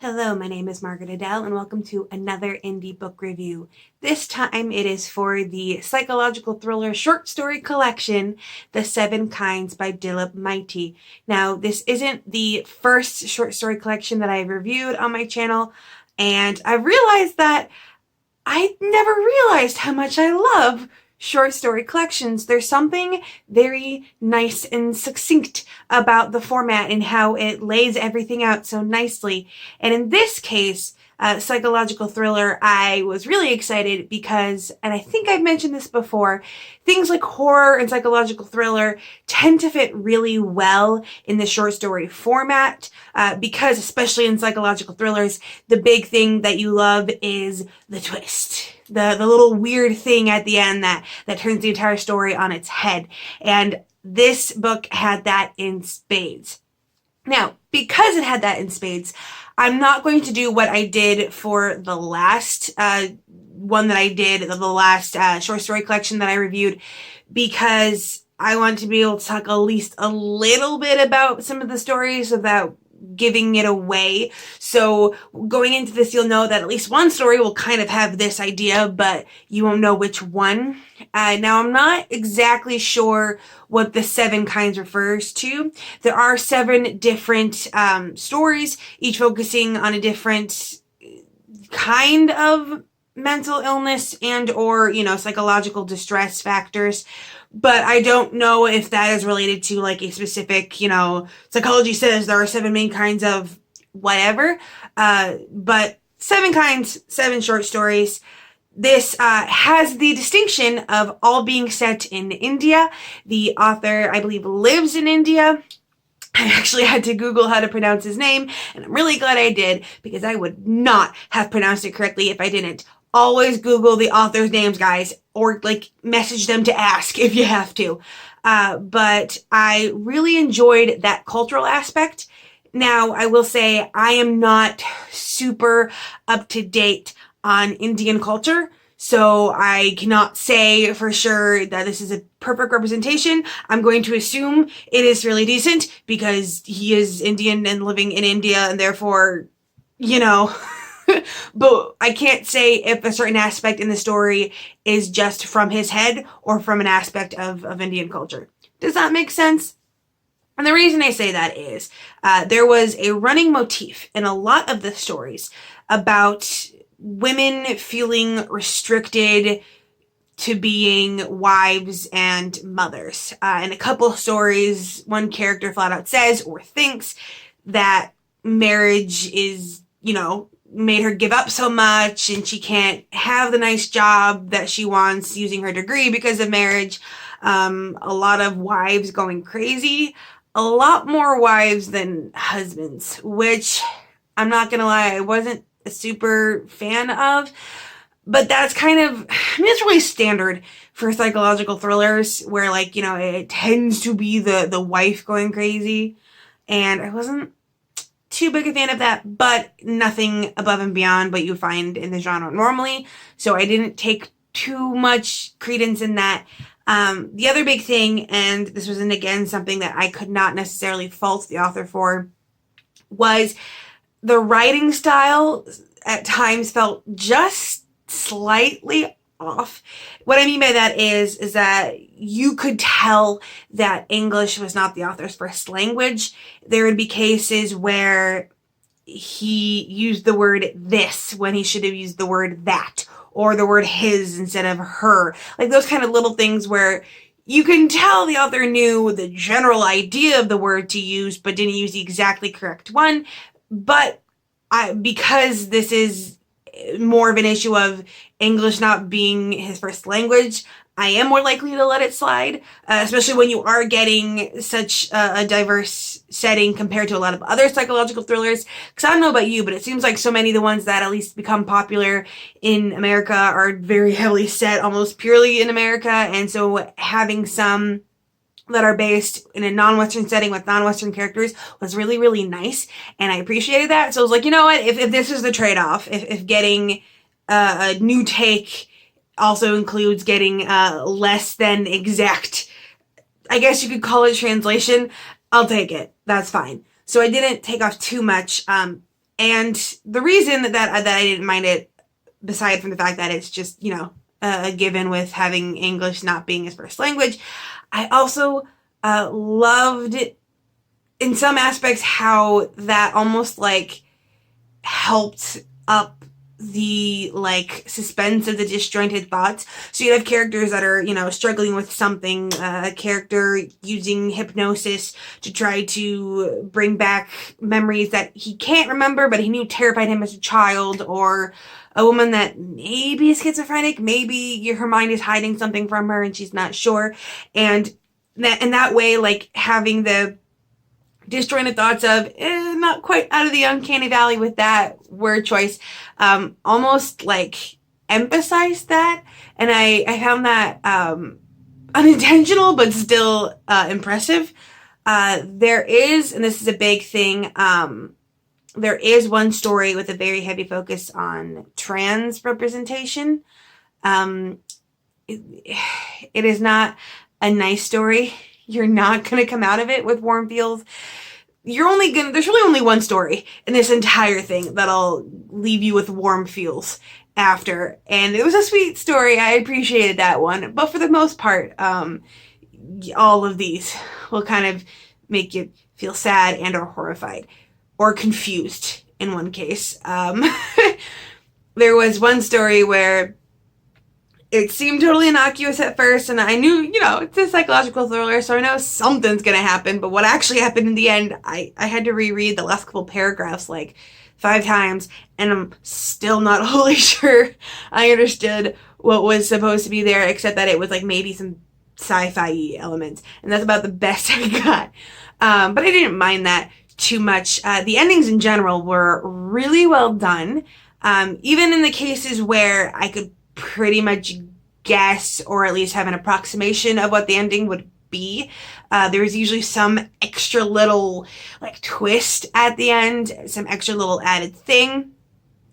Hello, my name is Margaret Adele, and welcome to another indie book review. This time it is for the psychological thriller short story collection, The Seven Kinds by Dilip Maity. Now, this isn't the first short story collection that I've reviewed on my channel, and I realized that I never realized how much I love short story collections. There's something very nice and succinct about the format and how it lays everything out so nicely. And in this case, psychological thriller, I was really excited because, and I think I've mentioned this before, things like horror and psychological thriller tend to fit really well in the short story format because, especially in psychological thrillers, the big thing that you love is the twist. The little weird thing at the end that turns the entire story on its head. And this book had that in spades. Now, because it had that in spades, I'm not going to do what I did for the last one that I did, the last short story collection that I reviewed, because I want to be able to talk at least a little bit about some of the stories without giving it away. So going into this, you'll know that at least one story will kind of have this idea, but you won't know which one. Now, I'm not exactly sure what the seven kinds refers to. There are seven different stories, each focusing on a different kind of mental illness and or, psychological distress factors. But I don't know if that is related to like a specific, psychology says there are seven main kinds of whatever. But seven kinds, seven short stories. This has the distinction of all being set in India. The author, I believe, lives in India. I actually had to Google how to pronounce his name, and I'm really glad I did, because I would not have pronounced it correctly if I didn't. Always Google the author's names, guys, or message them to ask if you have to. But I really enjoyed that cultural aspect. Now, I will say I am not super up to date on Indian culture, so I cannot say for sure that this is a perfect representation. I'm going to assume it is really decent because he is Indian and living in India, and therefore, but I can't say if a certain aspect in the story is just from his head or from an aspect of Indian culture. Does that make sense? And the reason I say that is there was a running motif in a lot of the stories about women feeling restricted to being wives and mothers. In a couple of stories, one character flat out says or thinks that marriage is, made her give up so much and she can't have the nice job that she wants using her degree because of marriage. A lot of wives going crazy. A lot more wives than husbands, which I'm not gonna lie, I wasn't a super fan of. But that's kind of, it's really standard for psychological thrillers where it tends to be the wife going crazy. And I wasn't too big a fan of that, but nothing above and beyond what you find in the genre normally. So I didn't take too much credence in that. The other big thing, and this was again something that I could not necessarily fault the author for, was the writing style at times felt just slightly off. What I mean by that is that you could tell that English was not the author's first language. There would be cases where he used the word this when he should have used the word that, or the word his instead of her. Like those kind of little things where you can tell the author knew the general idea of the word to use, but didn't use the exactly correct one. But because this is more of an issue of English not being his first language, I am more likely to let it slide, especially when you are getting such a diverse setting compared to a lot of other psychological thrillers. Because I don't know about you, but it seems like so many of the ones that at least become popular in America are very heavily set almost purely in America. And so having some that are based in a non-Western setting with non-Western characters was really, really nice. And I appreciated that. So I was like, you know what, if this is the trade-off, if getting a new take also includes getting less than exact, I guess you could call it translation, I'll take it. That's fine. So I didn't take off too much. And the reason that I didn't mind it, beside from the fact that it's just, a given with having English not being his first language, I also loved, in some aspects, how that almost like helped up the suspense of the disjointed thoughts. So you have characters that are, struggling with something, a character using hypnosis to try to bring back memories that he can't remember, but he knew terrified him as a child, or a woman that maybe is schizophrenic, maybe her mind is hiding something from her and she's not sure. And that way, having the disjointed thoughts of not quite out of the uncanny valley with that word choice, almost emphasized that, and I found that unintentional but still impressive. There is, and this is a big thing, there is one story with a very heavy focus on trans representation. It is not a nice story. You're not going to come out of it with warm feels. There's really only one story in this entire thing that'll leave you with warm feels after. And it was a sweet story. I appreciated that one. But for the most part, all of these will kind of make you feel sad and or horrified or confused in one case. There was one story where it seemed totally innocuous at first, and I knew, it's a psychological thriller, so I know something's gonna happen, but what actually happened in the end, I had to reread the last couple paragraphs 5 times, and I'm still not wholly sure I understood what was supposed to be there, except that it was maybe some sci-fi elements, and that's about the best I got. But I didn't mind that too much. The endings in general were really well done, even in the cases where I could pretty much guess, or at least have an approximation of what the ending would be. There was usually some extra little twist at the end, some extra little added thing.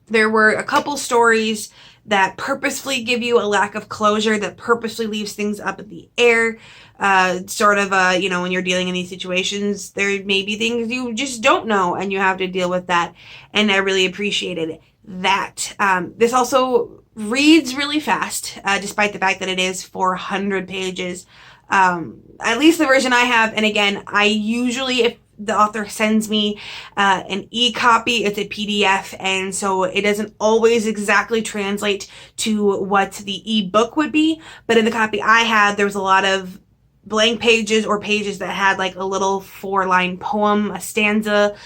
There were a couple stories that purposefully give you a lack of closure, that purposely leaves things up in the air. When you're dealing in these situations, there may be things you just don't know, and you have to deal with that. And I really appreciated that. This also reads really fast, despite the fact that it is 400 pages. At least the version I have, and again, I usually, if the author sends me an e-copy, it's a PDF, and so it doesn't always exactly translate to what the e-book would be, but in the copy I had, there was a lot of blank pages or pages that had a little 4-line poem, a stanza,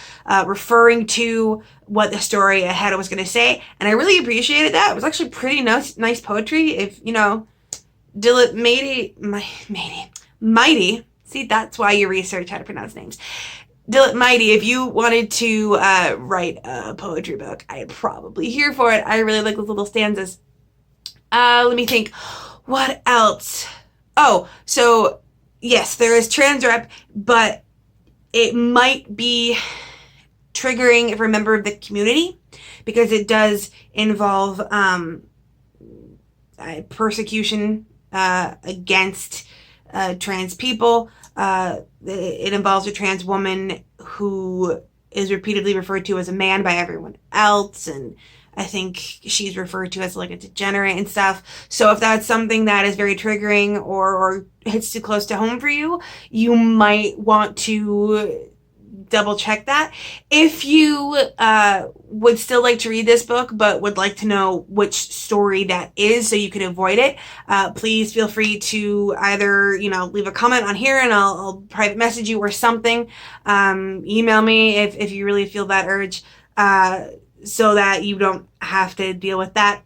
referring to what the story ahead was going to say. And I really appreciated that. It was actually pretty nice poetry. If, Dilip Maity, see, that's why you research how to pronounce names. Dilip Maity, if you wanted to write a poetry book, I'd probably here for it. I really like those little stanzas. Let me think. What else? Oh, so yes, there is trans rep, but it might be triggering if a member of the community, because it does involve persecution against trans people. It involves a trans woman who is repeatedly referred to as a man by everyone else, and I think she's referred to as a degenerate and stuff. So if that's something that is very triggering or hits too close to home for you, you might want to double check that. If you would still like to read this book but would like to know which story that is so you can avoid it, please feel free to either leave a comment on here and I'll private message you or something. Email me if you really feel that urge, so that you don't have to deal with that.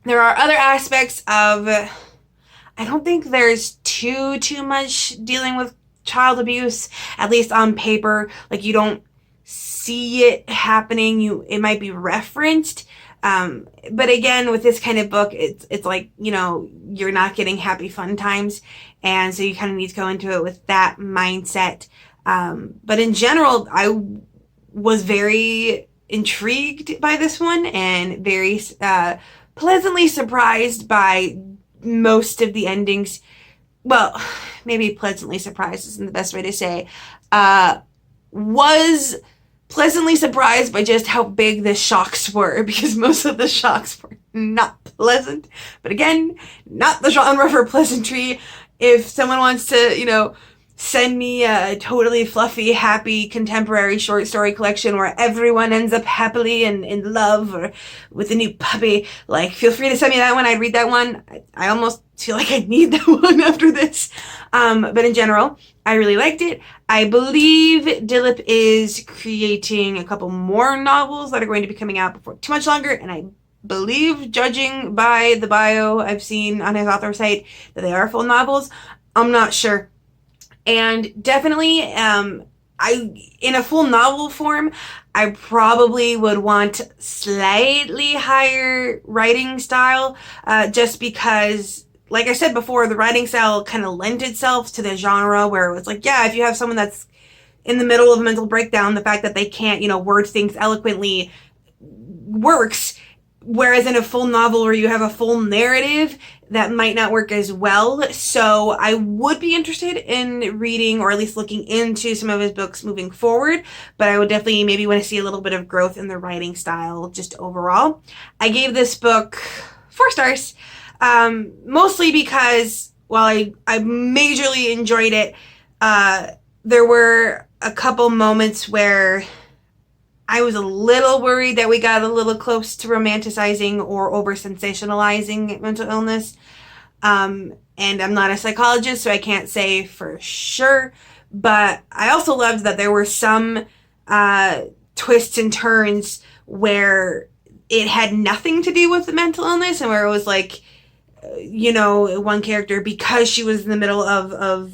There are other aspects of, I don't think there's too much dealing with child abuse, at least on paper. You don't see it happening. It might be referenced. But again, with this kind of book, it's you're not getting happy fun times. And so you kind of need to go into it with that mindset. But in general, I was very intrigued by this one and very pleasantly surprised by most of the endings. Well, maybe pleasantly surprised isn't the best way to say. Was pleasantly surprised by just how big the shocks were, because most of the shocks were not pleasant. But again, not the genre for pleasantry. If someone wants to, send me a totally fluffy, happy, contemporary short story collection where everyone ends up happily and in love or with a new puppy, feel free to send me that one. I'd read that one. I almost feel like I need that one after this. But in general, I really liked it. I believe Dilip is creating a couple more novels that are going to be coming out before too much longer, and I believe, judging by the bio I've seen on his author site, that they are full novels. I'm not sure. And definitely, in a full novel form, I probably would want slightly higher writing style, just because, like I said before, the writing style kind of lent itself to the genre where it was if you have someone that's in the middle of a mental breakdown, the fact that they can't, word things eloquently works. Whereas in a full novel where you have a full narrative, that might not work as well. So I would be interested in reading, or at least looking into, some of his books moving forward, but I would definitely maybe want to see a little bit of growth in the writing style just overall. I gave this book 4 stars, mostly because while I majorly enjoyed it, there were a couple moments where I was a little worried that we got a little close to romanticizing or over-sensationalizing mental illness. And I'm not a psychologist, so I can't say for sure. But I also loved that there were some twists and turns where it had nothing to do with the mental illness, and where it was one character, because she was in the middle of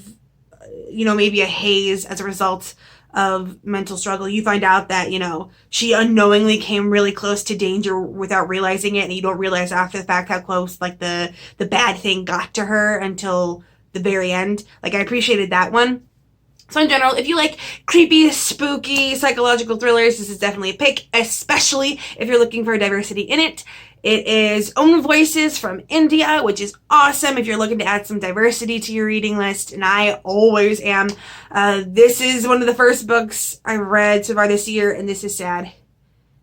maybe a haze as a result of mental struggle, you find out that, she unknowingly came really close to danger without realizing it, and you don't realize after the fact how close, the bad thing got to her until the very end. I appreciated that one. So in general, if you like creepy, spooky, psychological thrillers, this is definitely a pick, especially if you're looking for diversity in it. It is own voices from India, which is awesome if you're looking to add some diversity to your reading list, and I always am. This is one of the first books I've read so far this year, and this is sad.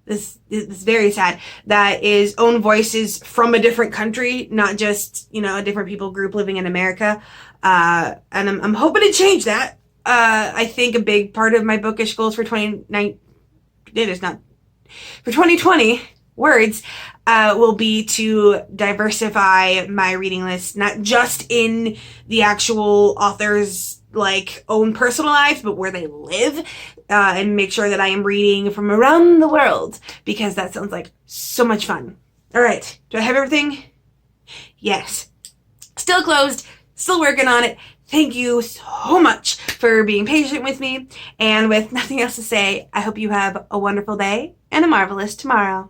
This is very sad. That is own voices from a different country, not just, a different people group living in America. And I'm hoping to change that. I think a big part of my bookish goals for 2020 words will be to diversify my reading list, not just in the actual author's own personal lives, but where they live, and make sure that I am reading from around the world, because that sounds like so much fun. All right, do I have everything? Yes. Still closed, still working on it. Thank you so much for being patient with me, and with nothing else to say, I hope you have a wonderful day and a marvelous tomorrow.